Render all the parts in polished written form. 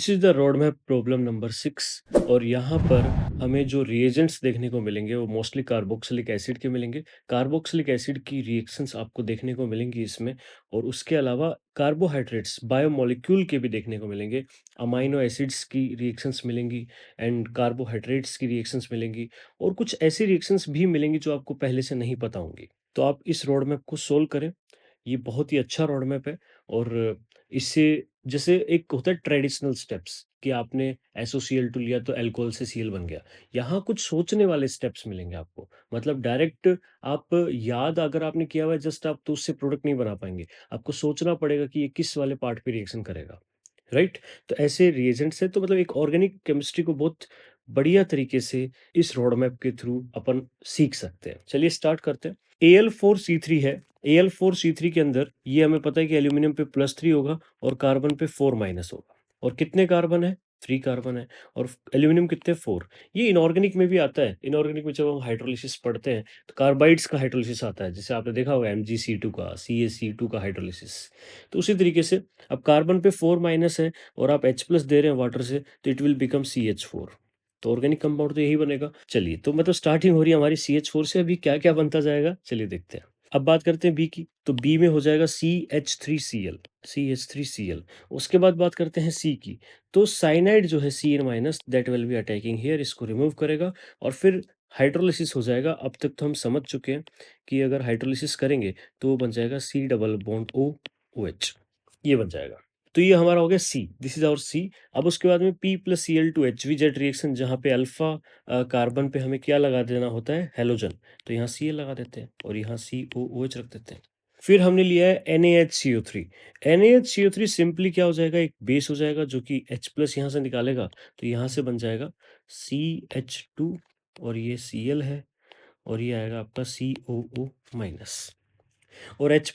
This is the road map problem number 6 और यहाँ पर हमें जो रिएजेंट्स देखने को मिलेंगे वो मोस्टली कार्बोक्सिलिक एसिड के मिलेंगे। कार्बोक्सिलिक एसिड की रिएक्शंस आपको देखने को मिलेंगी इसमें और उसके अलावा कार्बोहाइड्रेट्स बायोमोलिक्यूल के भी देखने को मिलेंगे। अमाइनो एसिड्स की रिएक्शंस मिलेंगी एंड कार्बोहाइड्रेट्स की रिएक्शंस मिलेंगी और कुछ ऐसी रिएक्शंस भी मिलेंगी जो आपको पहले से नहीं पता होंगी। तो आप इस रोड मैप को सोल्व करें। ये बहुत ही अच्छा रोड मैप है और इससे जैसे एक होता है ट्रेडिशनल स्टेप्स कि आपने SOCl2 लिया तो अल्कोहल से Cl बन गया। यहाँ कुछ सोचने वाले स्टेप्स मिलेंगे आपको। मतलब डायरेक्ट आप याद अगर आपने किया हुआ है जस्ट आप तो उससे प्रोडक्ट नहीं बना पाएँगे। आपको सोचना पड़ेगा कि ये किस वाले पार्ट पे रिएक्शन करेगा, राइट? तो ऐसे रिएजेंट्स हैं तो मतलब एक ऑर्गेनिक केमिस्ट्री को बहुत बढ़िया तरीके से इस रोड मैप के थ्रू अपन सीख सकते हैं। चलिए स्टार्ट करते हैं। Al4C3 है। Al4C3 के अंदर ये हमें पता है कि एल्यूमीनियम पे +3 होगा और कार्बन पे 4- होगा। और कितने कार्बन है? 3 कार्बन है और एल्यूमीनियम कितने 4। ये इनऑर्गेनिक में भी आता है। इनऑर्गेनिक में जब हम हाइड्रोलिसिस पढ़ते हैं तो कार्बाइड्स का हाइड्रोलिसिस आता है। जैसे आपने देखा होगा MgC2 का, CaC2 का हाइड्रोलिसिस। तो उसी तरीके से अब कार्बन पे 4- है और आप H+ दे रहे हैं वाटर से तो इट विल बिकम CH4। तो ऑर्गेनिक कंपाउंड तो यही बनेगा। चलिए तो मतलब स्टार्टिंग हो रही है हमारी CH4 से। अभी क्या-क्या बनता जाएगा चलिए देखते हैं। अब बात करते हैं बी की, तो बी में हो जाएगा CH3Cl। उसके बाद बात करते हैं सी की, तो साइनाइड जो है Cn- that will be attacking here, इसको रिमूव करेगा और फिर हाइड्रोलिसिस हो जाएगा। अब तक तो हम समझ चुके हैं कि अगर हाइड्रोलिसिस करेंगे तो वो बन जाएगा C डबल बॉन्ड OOH, ये बन जाएगा। तो ये हमारा हो गया सी, दिस इज आवर सी। अब उसके बाद में P+Cl2HV रिएक्शन जहाँ पे अल्फा कार्बन पे हमें क्या लगा देना होता है, हेलोजन। तो यहाँ Cl लगा देते हैं और यहाँ COOH रख देते हैं। फिर हमने लिया है NaHCO3। NaHCO3 सिंपली क्या हो जाएगा, एक बेस हो जाएगा जो कि H+ यहाँ से निकालेगा तो यहाँ से बन जाएगा CH2 और ये Cl है और ये आएगा आपका COO-। और H+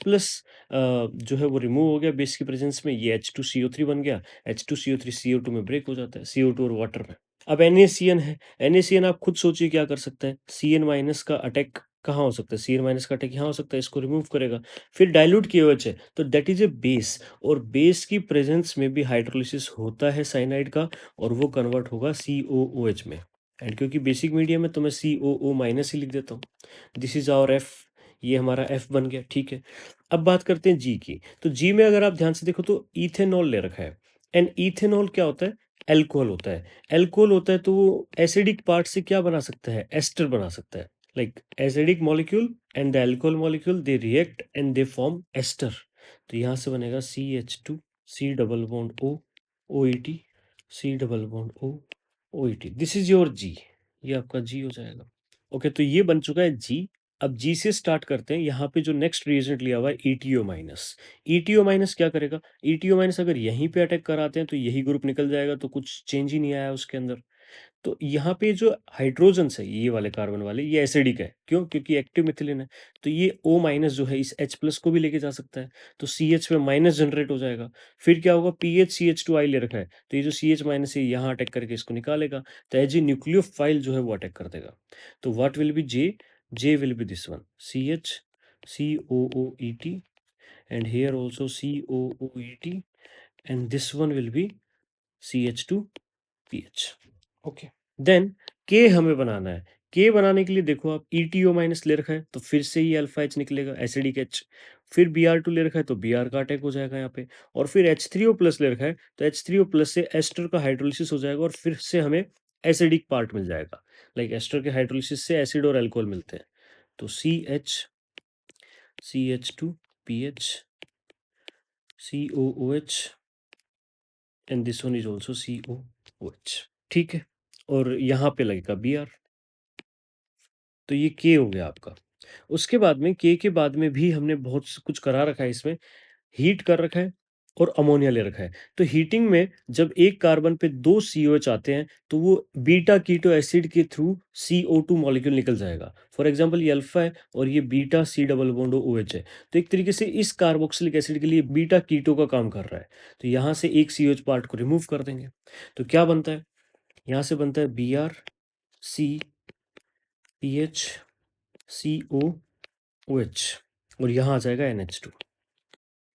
जो है वो रिमूव हो गया बेस की प्रेजेंस में, ये H2CO3 बन गया। H2CO3 CO2 में ब्रेक हो जाता है, CO2 और वाटर में। अब NaCN है। NaCN आप खुद सोचिए क्या कर सकता है। Cn- का अटैक कहाँ हो सकता है? Cn- का अटैक यहाँ हो सकता है, इसको रिमूव करेगा। फिर डाइल्यूट KOH है तो दैट इज ए बेस और बेस की प्रेजेंस में भी हाइड्रोलिसिस होता है साइनाइड का और वो कन्वर्ट होगा COOH में। एंड क्योंकि बेसिक मीडियम है तो मैं COO- ही लिख देता हूँ। दिस इज आवर F, ये हमारा F बन गया, ठीक है। अब बात करते हैं G की, तो G में अगर आप ध्यान से देखो तो इथेनॉल ले रखा है। एंड इथेनॉल क्या होता है? अल्कोहल होता है। अल्कोहल होता है तो वो एसिडिक पार्ट से क्या बना सकता है? एस्टर बना सकता है। Like acidic molecule and the alcohol molecule they react and they form ester. तो यहाँ से बनेगा CH2 C double bond O OET C double bond O OET। This is your G, ये आपका G हो जाएगा। ओके, तो ये बन चुका है G। अब G से स्टार्ट करते हैं। यहाँ पे जो नेक्स्ट रिएजेंट लिया हुआ है ETO-। ETO- क्या करेगा? ETO- अगर यहीं पे अटैक कराते हैं तो यही ग्रुप निकल जाएगा, तो कुछ चेंज ही नहीं आया उसके अंदर। तो यहाँ पे जो हाइड्रोजन्स है ये वाले कार्बन वाले, ये एसिडिक है। क्यों? क्योंकि एक्टिव मिथिलीन है। तो ये O- जो है इस H+ को भी लेके जा सकता है तो CH में माइनस जनरेट हो जाएगा। फिर क्या होगा? PHCH2I ले रखा है तो ये जो CH- है यहाँ अटैक करके इसको निकालेगा तो एज ए न्यूक्लियोफाइल जो है वो अटैक कर देगा। तो what will be J will be this one, CH COOET and here also COOET and this one will be CH2PH। Okay, then के हमें बनाना है। के बनाने के लिए देखो आप ETO- ले रखा है तो फिर से ही अल्फा H निकलेगा, एसिडिक H। फिर Br2 ले रखा है तो Br का अटैक हो जाएगा यहाँ पे और फिर H3O+ ले रखा है तो H3O+ से एस्टर का हाइड्रोलिसिस हो जाएगा और फिर से हमें एसिडिक पार्ट मिल जाएगा। लाइक एस्टर के हाइड्रोलिसिस से एसिड और अल्कोहल मिलते हैं तो CH CH2PH COOH and this one is also COOH, ठीक है। और यहाँ पे लगेगा Br। तो ये के हो गया आपका। उसके बाद में के बाद में भी हमने बहुत कुछ करा रखा है इसमें। हीट कर रखा है और अमोनिया ले रखा है। तो हीटिंग में जब एक कार्बन पे 2 COH आते हैं तो वो बीटा कीटो एसिड के थ्रू CO2 मॉलिक्यूल निकल जाएगा। फॉर एग्जांपल ये अल्फा है और ये beta C double bond OH है। तो एक तरीके से इस कार्बोक्सिलिक एसिड के लिए बीटा कीटो का काम कर रहा है। तो यहाँ से एक COH पार्ट को रिमूव कर देंगे तो क्या बनता है? यहाँ से बनता है Br C PH COOH और यहाँ आ जाएगा NH2।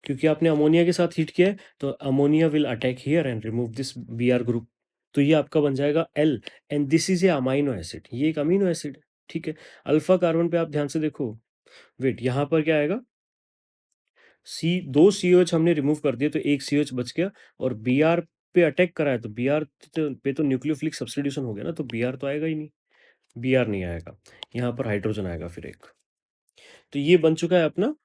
क्योंकि आपने अमोनिया के साथ हीट किया है, तो ammonia will attack here and remove this Br group. तो ये आपका बन जाएगा L and this is a amino acid, ये एक अमीनो एसिड है, ठीक है? अल्फ़ा कार्बन पे आप ध्यान से देखो, वेट यहाँ पर क्या आएगा? सी 2 COH हमने रिमूव कर दिए तो 1 COH बच गया और Br पे अटैक करा है तो Br पे तो न्यूक्लियोफिलिक सब्स्टिट्यूशन हो गया ना, तो Br तो आएगा ही नहीं, Br नहीं आएगा। यहाँ पर हाइड्रोजन आएगा फिर एक। तो ये बन चुका है अपना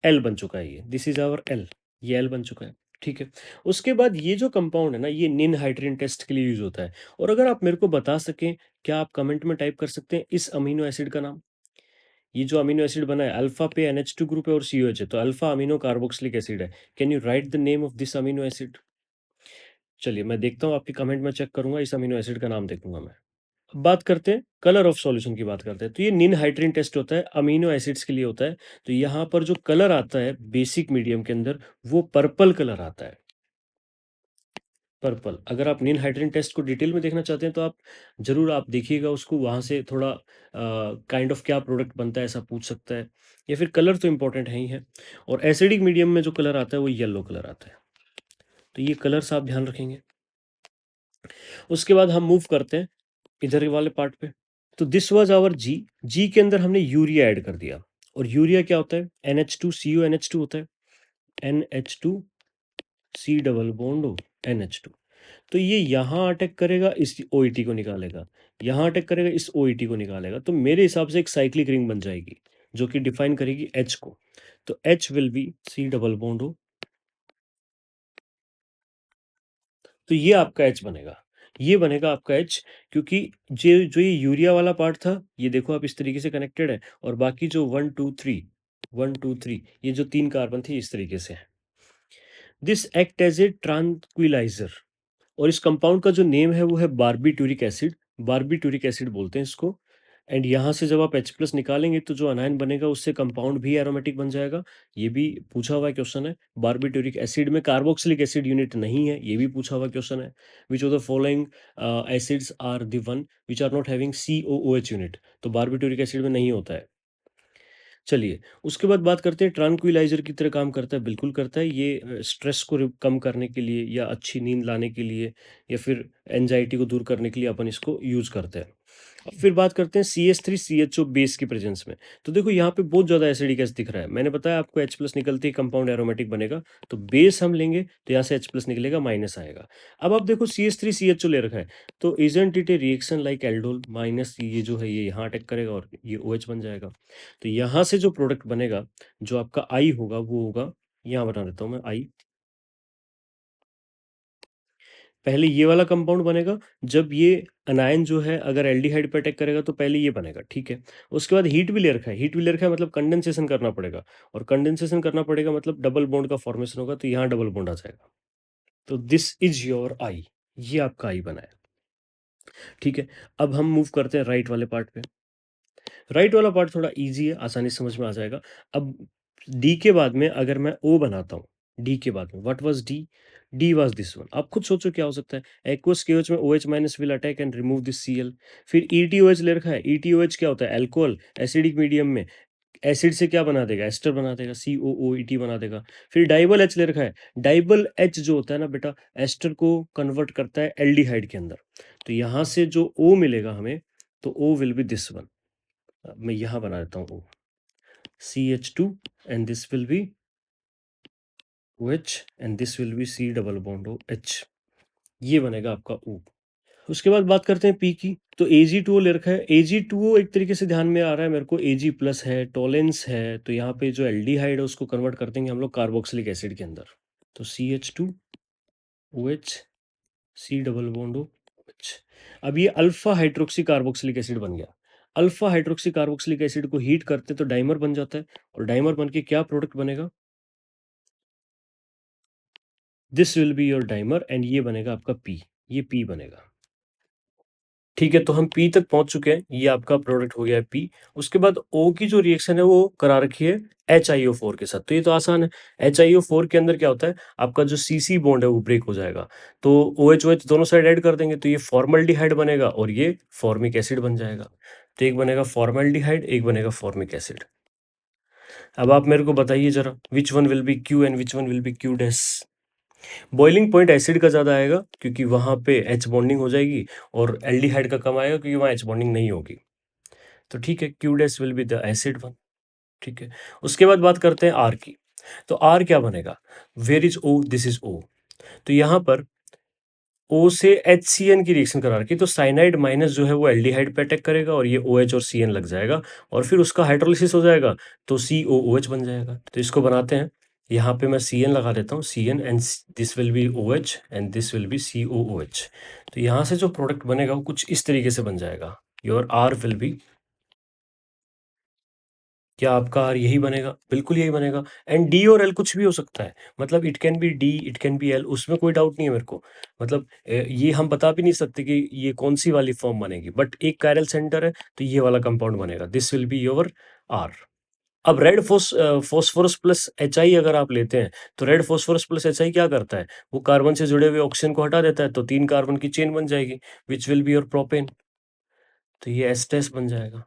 L बन चुका है ये, दिस इज़ आवर L, ये L बन चुका है, ठीक है? उसके बाद ये जो कंपाउंड है ना, ये निन हाइड्रोजन टेस्ट के लिए यूज़ होता है और अगर आप मेरे को बता सकें, क्या आप कमेंट में टाइप कर सकते हैं इस अमीनो एसिड का नाम? ये जो अमीनो एसिड बना है अल्फा पे NH2 ग्रुप है और COH है, तो अल्फा अमीनो कार्बोक्सिलिक एसिड है। Can you right the name of this amino acid? चलिए मैं देखता हूँ, आपके कमेंट में चेक करूंगा, इस अमीनो एसिड का नाम देखूंगा मैं। अब बात करते हैं कलर ऑफ सॉल्यूशन की बात करते हैं। तो ये निन हाइड्रोजन टेस्ट होता है, अमीनो एसिड्स के लिए होता है। तो यहाँ पर जो कलर आता है बेसिक मीडियम के अंदर, वो पर्पल कलर आता है, पर्पल। अगर आप निन हाइड्रोजन टेस्ट को डिटेल में देखना चाहते हैं तो आप ज़रूर आप देखिएगा उसको, वहाँ से थोड़ा काइंड ऑफ क्या प्रोडक्ट बनता है ऐसा पूछ सकता है, या फिर कलर तो इम्पोर्टेंट है ही है। और एसिडिक मीडियम में जो कलर आता है वो येलो कलर आता है, तो ये कलर्स आप ध्यान रखेंगे। उसके बाद हम मूव करते हैं इधर वाले पार्ट पे। तो दिस वाज आवर जी, जी के अंदर हमने यूरिया ऐड कर दिया, और यूरिया क्या होता है? NH2CuNH2 होता है, NH2C double bond O NH2। तो ये यहाँ अटैक करेगा, इस OET को निकालेगा, यहाँ अटैक करेगा, इस OET को निकालेगा। तो मेरे हिसाब से एक साइक्लिक रिंग बन जाएगी जो कि डिफाइन करेगी H को। तो H will be C double bond O, तो ये आपका H बनेगा, ये बनेगा आपका H। क्योंकि जो ये यूरिया वाला पार्ट था, ये देखो आप इस तरीके से कनेक्टेड है, और बाकी जो 1 2 3 ये जो 3 कार्बन थे इस तरीके से हैं। दिस एक्ट एज ए ट्रांक्विलाइजर, और इस कंपाउंड का जो नेम है वो है बारबीट्यूरिक एसिड, बारबीट्यूरिक एसिड बोलते हैं इसको। एंड यहाँ से जब आप H प्लस निकालेंगे तो जो अनायन बनेगा उससे कंपाउंड भी एरोमेटिक बन जाएगा। ये भी पूछा हुआ क्वेश्चन है। बारबीट्यूरिक एसिड में कार्बोक्सिलिक एसिड यूनिट नहीं है, ये भी पूछा हुआ क्वेश्चन है। Which of the following acids are the one which are not having COOH unit, तो बारबीट्यूरिक एसिड में नहीं होता है। चलिए, उसके बाद बात करते हैं, ट्रैंक्विलाइज़र की तरह काम करता है, बिल्कुल करता है। ये स्ट्रेस को कम करने के लिए या अच्छी नींद लाने के लिए या फिर एंजाइटी को दूर करने के लिए अपन इसको यूज़ करते हैं। अब फिर बात करते हैं CH3CHO बेस की प्रेजेंस में। तो देखो यहाँ पे बहुत ज़्यादा एसिडिक एसिड दिख रहा है। मैंने बताया आपको H प्लस निकलते ही कंपाउंड एरोमेटिक बनेगा, तो बेस हम लेंगे तो यहाँ से H प्लस निकलेगा, माइनस आएगा। अब आप देखो CH3CHO ले रखा है, तो isn't it A reaction like aldol, minus ये जो है ये यहाँ अटैक करेगा और ये OH बन जाएगा। तो यहाँ से जो प्रोडक्ट बनेगा, जो आपका I होगा वो होगा, यहाँ बना देता हूँ मैं I। पहले ये वाला कंपाउंड बनेगा, जब ये अनायन जो है अगर एल्डिहाइड पे अटैक करेगा तो पहले ये बनेगा, ठीक है? उसके बाद हीट भी ले रखा है, हीट भी ले रखा है मतलब कंडेंसेशन करना पड़ेगा, और कंडेंसेशन करना पड़ेगा मतलब डबल बॉन्ड का फॉर्मेशन होगा, तो यहाँ डबल बॉन्ड आ जाएगा। तो दिस इज योर आई, ये आपका आई बना है, ठीक है? अब हम मूव करते हैं राइट वाले पार्ट पे। राइट वाला पार्ट थोड़ा ईज़ी है, आसानी से समझ में आ जाएगा। अब डी के बाद में अगर मैं ओ बनाता हूँ, डी के बाद में what was D? D was this one. आप खुद सोचो क्या हो सकता है? एक्वस केओएच में OH minus will attack and remove this Cl। फिर ETOH ले रखा है, ETOH क्या होता है? अल्कोहल, एसिडिक मीडियम में एसिड से क्या बना देगा? एस्टर बना देगा, COOET बना देगा। फिर डाइबल H ले रखा है, डाइबल H जो होता है ना बेटा, एस्टर को कन्वर्ट करता है एल्डिहाइड के अंदर। तो यहाँ से जो O मिलेगा हमें, तो O will be this one. मैं यहाँ बना देता हूँ O, CH2 and this will B OH and this will B C double bond OH। ये बनेगा आपका O। उसके बाद बात करते हैं P की। तो Ag2O ले रखा है, Ag2O एक तरीके से ध्यान में आ रहा है मेरे को, Ag प्लस है, टोलेंस है, तो यहाँ पे जो एल्डिहाइड है उसको कन्वर्ट कर देंगे हम लोग कार्बोक्सिलिक एसिड के अंदर। तो CH2 OH C double bond OH। अब ये अल्फा हाइड्रोक्सी कार्बोक्सिलिक एसिड बन गया। अल्फा हाइड्रोक्सी कार्बोक्सिलिक एसिड को हीट करते तो डाइमर बन जाता है, और डाइमर बन के क्या प्रोडक्ट बनेगा? This will be your dimer and ये बनेगा आपका P, ये P बनेगा। ठीक है, तो हम P तक पहुंच चुके हैं, ये आपका प्रोडक्ट हो गया है P। उसके बाद O की जो रिएक्शन है वो करा रखी है HiO4 के साथ, तो ये तो आसान है। HiO4 के अंदर क्या होता है, आपका जो CC बॉन्ड है वो ब्रेक हो जाएगा, तो OH दोनों साइड ऐड कर देंगे, तो ये फॉर्मल्डिहाइड बनेगा और ये फॉर्मिक एसिड बन जाएगा। तो एक बनेगा फॉर्मल्डिहाइड, एक बनेगा फॉर्मिक एसिड। अब आप मेरे को बताइए जरा, which one will be Q and which one will be Q dash. Boiling point acid का ज़्यादा आएगा क्योंकि वहाँ पे एच बॉन्डिंग हो जाएगी, और एल्डिहाइड का कम आएगा क्योंकि वहाँ एच बॉन्डिंग नहीं होगी। तो ठीक है, Q dash will be the acid one. ठीक है, उसके बाद बात करते हैं आर की। तो आर क्या बनेगा, where is O, this is O. तो यहाँ पर ओ से एच सी एन की रिएक्शन करा रखी, तो साइनाइड माइनस जो है वो एल्डिहाइड पे अटैक करेगा और ये ओ एच और सी एन लग जाएगा, और फिर उसका हाइड्रोलिसिस हो जाएगा तो सी ओ ओ एच बन जाएगा। तो इसको बनाते हैं, यहाँ पे मैं सी एन लगा देता हूँ, C N and this will be O H and this will be C O O H. तो यहाँ से जो प्रोडक्ट बनेगा वो कुछ इस तरीके से बन जाएगा, योर आर विल बी, क्या आपका आर यही बनेगा? बिल्कुल यही बनेगा। एंड डी और एल कुछ भी हो सकता है, मतलब it can be D, it can be L, उसमें कोई डाउट नहीं है मेरे को। मतलब ये हम बता भी नहीं सकते कि ये कौन सी वाली फॉर्म बनेगी, बट एक कायरल सेंटर है तो ये वाला कंपाउंड बनेगा, this will be your R. अब red phosphorus plus H I अगर आप लेते हैं, तो red phosphorus plus H I क्या करता है, वो कार्बन से जुड़े हुए ऑक्सीजन को हटा देता है, तो 3 कार्बन की चेन बन जाएगी, which will be your propane. तो ये एस टेस बन जाएगा,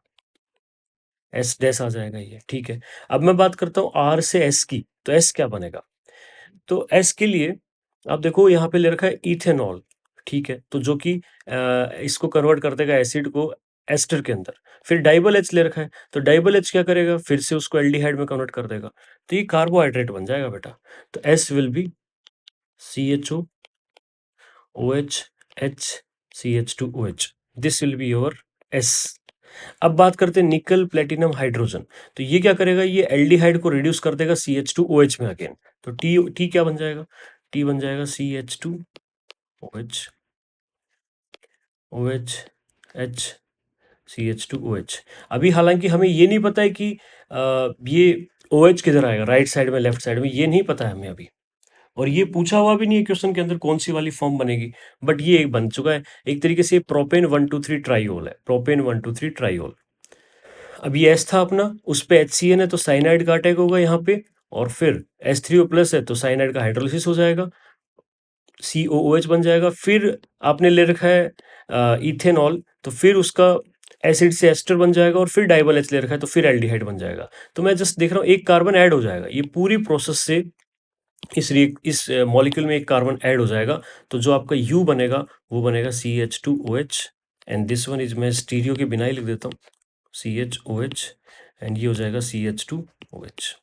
एस डैश आ जाएगा ये। ठीक है, अब मैं बात करता हूँ आर से एस की, तो एस क्या बनेगा? तो एस के लिए आप देखो यहाँ पे ले रखा है इथेनॉल। ठीक है, तो जो कि इसको कन्वर्ट कर देगा एसिड को एस्टर के अंदर। फिर डाइबल एच ले रखा है, तो डाइबल एच क्या करेगा, फिर से उसको एल्डिहाइड में कन्वर्ट कर देगा, तो ये कार्बोहाइड्रेट बन जाएगा बेटा। तो S will be C H O O H H C H two O H, this will be your S. अब बात करते हैं निकल प्लेटिनम हाइड्रोजन। तो ये क्या करेगा, ये एल्डिहाइड को रिड्यूस कर देगा CH2OH में अगेन। तो टी टी क्या बन जाएगा, टी बन जाएगा CH2OH OH H CH2OH। अभी हालांकि हमें ये नहीं पता है कि ये OH किधर आएगा, राइट साइड में लेफ्ट साइड में, ये नहीं पता है हमें अभी। और ये पूछा हुआ भी नहीं है क्वेश्चन के अंदर कौन सी वाली फॉर्म बनेगी, बट ये एक बन चुका है एक तरीके से, प्रोपेन 1 2 3 ट्राईओल है, प्रोपेन 1 2 3 ट्राईओल। अब ये एस था अपना, उस पे HCN है तो साइनाइड का अटैक होगा यहाँ पे, और फिर H3O प्लस है तो साइनाइड का हाइड्रोलिसिस हो जाएगा, COOH बन जाएगा। फिर आपने ले रखा है इथेनॉल, तो फिर उसका एसिड से एस्टर बन जाएगा, और फिर डाइबल एच ले रखा है तो फिर एल्डिहाइड बन जाएगा। तो मैं जस्ट देख रहा हूँ एक कार्बन ऐड हो जाएगा, ये पूरी प्रोसेस से इस मॉलिक्यूल में एक कार्बन ऐड हो जाएगा। तो जो आपका U बनेगा वो बनेगा CH2OH, and this one is, मैं स्टीरियो के बिना ही लिख देता हूँ, CHOH, एंड ये हो जाएगा CH2OH।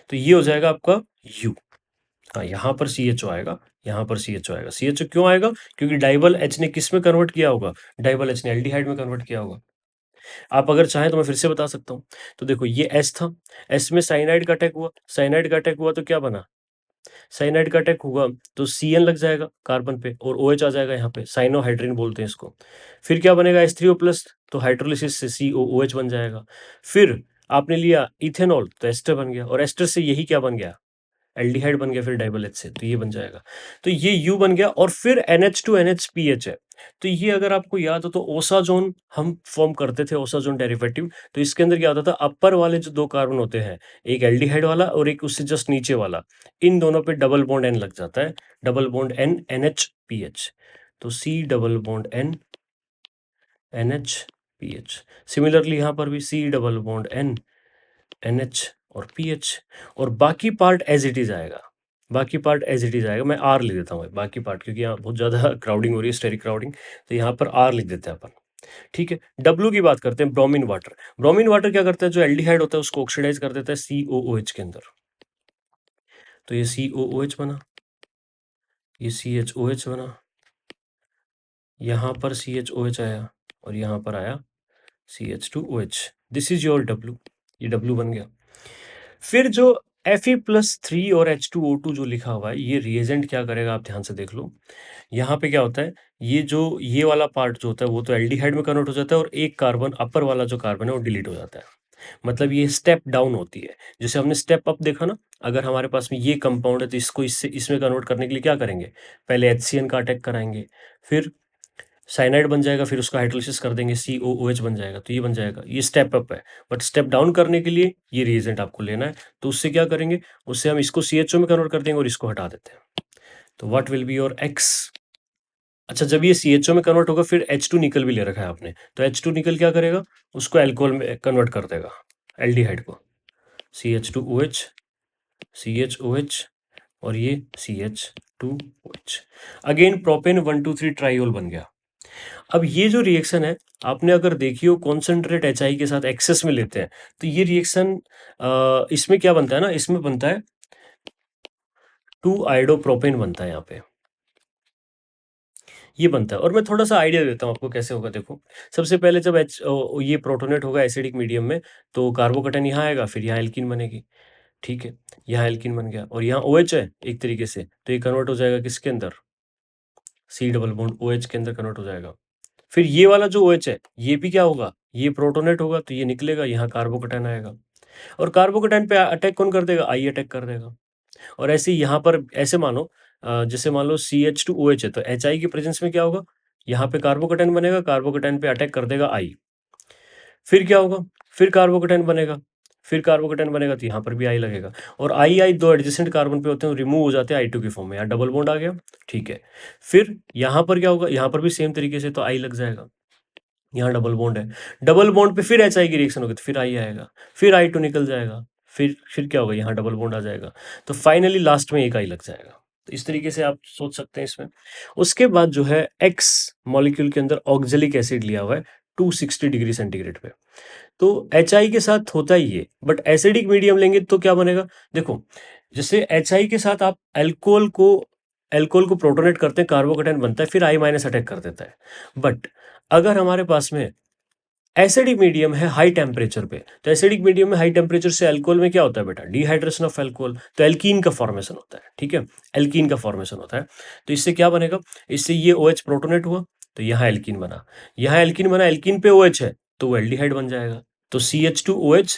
तो ये हो जाएगा आपका U। हाँ, यहाँ पर CHO आएगा, यहाँ पर CHO आएगा। CHO क्यों आएगा, क्योंकि डाइबल H ने किस में कन्वर्ट किया होगा, डाइबल H ने एल्डिहाइड में कन्वर्ट किया होगा। आप अगर चाहें तो मैं फिर से बता सकता हूँ। तो देखो ये S था, S में साइनाइड का अटैक हुआ, साइनाइड का अटैक हुआ तो क्या बना, साइनाइड का अटैक होगा तो CN लग जाएगा कार्बन पे, और OH आ जाएगा यहाँ पे, साइनोहाइड्रिन बोलते हैं इसको। फिर क्या बनेगा H3O प्लस, तो हाइड्रोलिसिस से COOH बन जाएगा। फिर आपने लिया इथेनॉल तो एस्टर बन गया, और एस्टर से यही क्या बन गया, एल्डिहाइड बन गया, फिर डाइबल एच से, तो ये बन जाएगा। तो ये यू बन गया, और फिर NH2NHPH है। तो ये अगर आपको याद हो तो ओसाजोन हम फॉर्म करते थे, ओसाजोन डेरिवेटिव। तो इसके अंदर क्या होता था, अपर वाले जो 2 कार्बन होते हैं, एक एल्डिहाइड वाला और एक उससे जस्ट नीचे वाला, इन दोनों पे डबल बॉन्ड एन लग जाता है, डबल बॉन्ड एन NHPH। तो C double bond N NHPH। Similarly यहाँ पर भी C double bond N NH और PH, और बाकी पार्ट एज इट इज आएगा, बाकी पार्ट एज इट इज आएगा। मैं आर लिख देता हूँ बाकी पार्ट, क्योंकि यहाँ बहुत ज़्यादा क्राउडिंग हो रही है, स्टेरिक क्राउडिंग, तो यहाँ पर आर लिख देते हैं अपन। ठीक है, डब्ल्यू की बात करते हैं, ब्रोमीन वाटर। ब्रोमीन वाटर क्या करता है, जो एल्डिहाइड होता है उसको ऑक्सीडाइज कर देता है COOH के अंदर। तो ये COOH बना, ये CHOH बना, यहाँ पर CHOH आया, और यहाँ पर आया CH2OH। This is your W, ये डब्ल्यू बन गया। फिर जो Fe+3 और H2O2 जो लिखा हुआ है, ये रिएजेंट क्या करेगा आप ध्यान से देख लो। यहाँ पे क्या होता है, ये जो ये वाला पार्ट जो होता है वो तो एल्डिहाइड में कन्वर्ट हो जाता है, और एक कार्बन अपर वाला जो कार्बन है वो डिलीट हो जाता है। मतलब ये स्टेप डाउन होती है। जैसे हमने स्टेप अप देखा ना, अगर हमारे पास में ये कंपाउंड है तो इसको इससे इसमें कन्वर्ट करने के लिए क्या करेंगे, पहले HCN का अटैक कराएंगे, फिर साइनाइड बन जाएगा, फिर उसका हाइड्रोलिसिस कर देंगे, COOH बन जाएगा, तो ये बन जाएगा, ये स्टेप अप है। बट स्टेप डाउन करने के लिए ये रिएजेंट आपको लेना है, तो उससे क्या करेंगे, उससे हम इसको CHO में कन्वर्ट कर देंगे और इसको हटा देते हैं। तो what will be your X। अच्छा, जब ये CHO में कन्वर्ट होगा, फिर H2 निकल भी ले रखा है आपने, तो H2 निकल क्या करेगा, उसको एल्कोहल में कन्वर्ट कर देगा, एल्डिहाइड को। CH2OH, CHOH और ये CH2OH। अगेन प्रोपेन 1,2,3 ट्राइओल बन गया। अब ये जो रिएक्शन है, आपने अगर देखी हो कॉन्सेंट्रेट HI के साथ एक्सेस में लेते हैं, तो ये रिएक्शन इसमें क्या बनता है ना, इसमें बनता है 2-आयोडोप्रोपेन बनता है यहाँ पे, ये बनता है। और मैं थोड़ा सा आइडिया देता हूँ आपको कैसे होगा। देखो, सबसे पहले जब ये प्रोटोनेट होगा एसिडिक मीडियम में, तो कार्बोकटन यहाँ आएगा, फिर यहाँ एल्कीन बनेगी, ठीक है, यहाँ एल्कीन बन गया और यहाँ OH है एक तरीके से, तो ये कन्वर्ट हो जाएगा किसके अंदर, C डबल बॉन्ड OH के अंदर कन्वर्ट हो जाएगा। फिर ये वाला जो OH है, ये भी क्या होगा, ये प्रोटोनेट होगा, तो ये निकलेगा, यहाँ कार्बोकटन आएगा और कार्बोकटन पे अटैक कौन कर देगा, I अटैक कर देगा। और ऐसे ही यहाँ पर ऐसे मानो, जैसे मान लो CH2OH है, तो HI की प्रेजेंस में क्या होगा, यहाँ पे कार्बोकटन बनेगा, कार्बोकटन पे अटैक कर देगा I। फिर क्या होगा, फिर कार्बोकटन बनेगा, फिर कार्बोकटन बनेगा, तो यहाँ पर भी I लगेगा और I दो एडजेसेंट कार्बन पे होते हैं, रिमूव हो जाते हैं I2 की फॉर्म में, यहाँ डबल बॉन्ड आ गया, ठीक है। फिर यहाँ पर क्या होगा, यहाँ पर भी सेम तरीके से, तो I लग जाएगा, यहाँ डबल बॉन्ड है, डबल बॉन्ड पे फिर HI की रिएक्शन होगी, तो फिर I आएगा, फिर I2 निकल जाएगा, फिर क्या होगा, यहाँ डबल बॉन्ड आ जाएगा, तो फाइनली लास्ट में एक I लग जाएगा। तो इस तरीके से आप सोच सकते हैं इसमें। उसके बाद जो है X मॉलिक्यूल के अंदर ऑक्जेलिक एसिड लिया हुआ है 260 डिग्री सेंटीग्रेड पे, तो HI के साथ होता ही है, बट एसिडिक मीडियम लेंगे तो क्या बनेगा, देखो, जैसे HI के साथ आप एल्कोहल को प्रोटोनेट करते हैं, कार्बोकटन बनता है, फिर I माइनस अटैक कर देता है। बट अगर हमारे पास में एसिडिक मीडियम है हाई टेम्परेचर पे, तो एसिडिक मीडियम में हाई टेम्परेचर से अल्कोहल में क्या होता है बेटा, डिहाइड्रेशन ऑफ अल्कोहल, तो एल्कीन का फॉर्मेशन होता है, ठीक है, एल्कीन का फॉर्मेशन होता है। तो इससे क्या बनेगा, इससे ये OH प्रोटोनेट हुआ, तो यहाँ एल्कीन बना, यहाँ एल्कीन बना, एल्कीन पे OH है, तो वो एल्डिहाइड बन जाएगा, तो CH2OH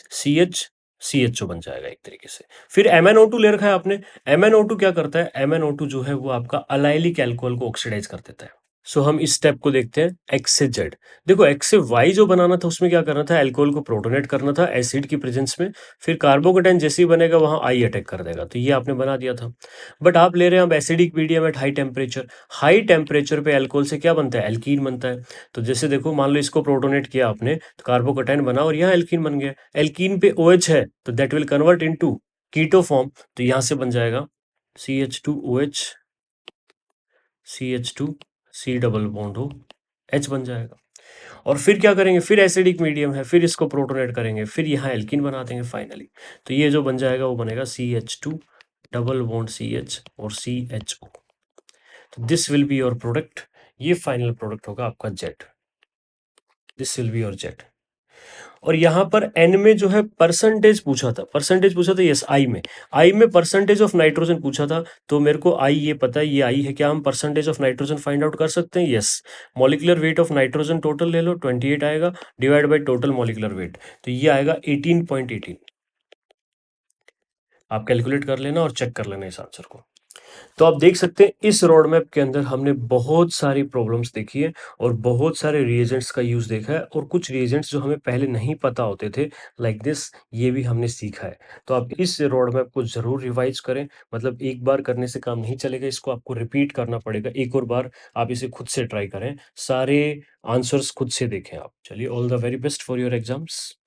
CHO बन जाएगा एक तरीके से। फिर MnO2 ले रखा है आपने, MnO2 क्या करता है, MnO2 जो है वो आपका अलाइलिक अल्कोहल को ऑक्सीडाइज कर देता है। सो हम इस स्टेप को देखते हैं, एक्स से जेड। देखो, एक्स से वाई जो बनाना था उसमें क्या करना था, अल्कोहल को प्रोटोनेट करना था एसिड की प्रेजेंस में, फिर कार्बोकटन जैसे ही बनेगा वहां आई अटैक कर देगा, तो ये आपने बना दिया था। बट आप ले रहे हैं अब acidic medium at high temperature पे अल्कोहल से क्या बनता है, एल्कीन बनता है। तो जैसे देखो, मान लो इसको प्रोटोनेट किया आपने, तो कार्बोकटन बना और यहाँ एल्कीन बन गया, एल्कीन पे OH है, तो that will convert into keto form, तो यहाँ से बन जाएगा CH2OH CH2 C double bond हो H बन जाएगा। और फिर क्या करेंगे, फिर एसिडिक मीडियम है, फिर इसको प्रोटोनेट करेंगे, फिर यहाँ एल्कीन बना देंगे फाइनली, तो ये जो बन जाएगा वो बनेगा CH2 डबल बॉन्ड CH और CHO। तो this will be your product, ये फाइनल प्रोडक्ट होगा आपका Z, this will be your Z. और यहाँ पर एन में जो है परसेंटेज पूछा था, यस, आई में परसेंटेज ऑफ नाइट्रोजन पूछा था, तो मेरे को आई ये पता है, ये आई है, क्या हम percentage of nitrogen find out कर सकते हैं, yes. Molecular weight of nitrogen total ले लो, 28 आएगा, divide by total molecular weight, तो ये आएगा 18.18। आप कैलकुलेट कर लेना और चेक कर लेना इस आंसर को। तो आप देख सकते हैं इस रोड मैप के अंदर हमने बहुत सारी प्रॉब्लम्स देखी है और बहुत सारे रिएजेंट्स का यूज़ देखा है, और कुछ रिएजेंट्स जो हमें पहले नहीं पता होते थे, लाइक दिस, ये भी हमने सीखा है। तो आप इस रोड मैप को ज़रूर रिवाइज करें, मतलब एक बार करने से काम नहीं चलेगा, इसको आपको रिपीट करना पड़ेगा, एक और बार आप इसे खुद से ट्राई करें, सारे आंसर्स खुद से देखें आप। चलिए, all the very best for your exams.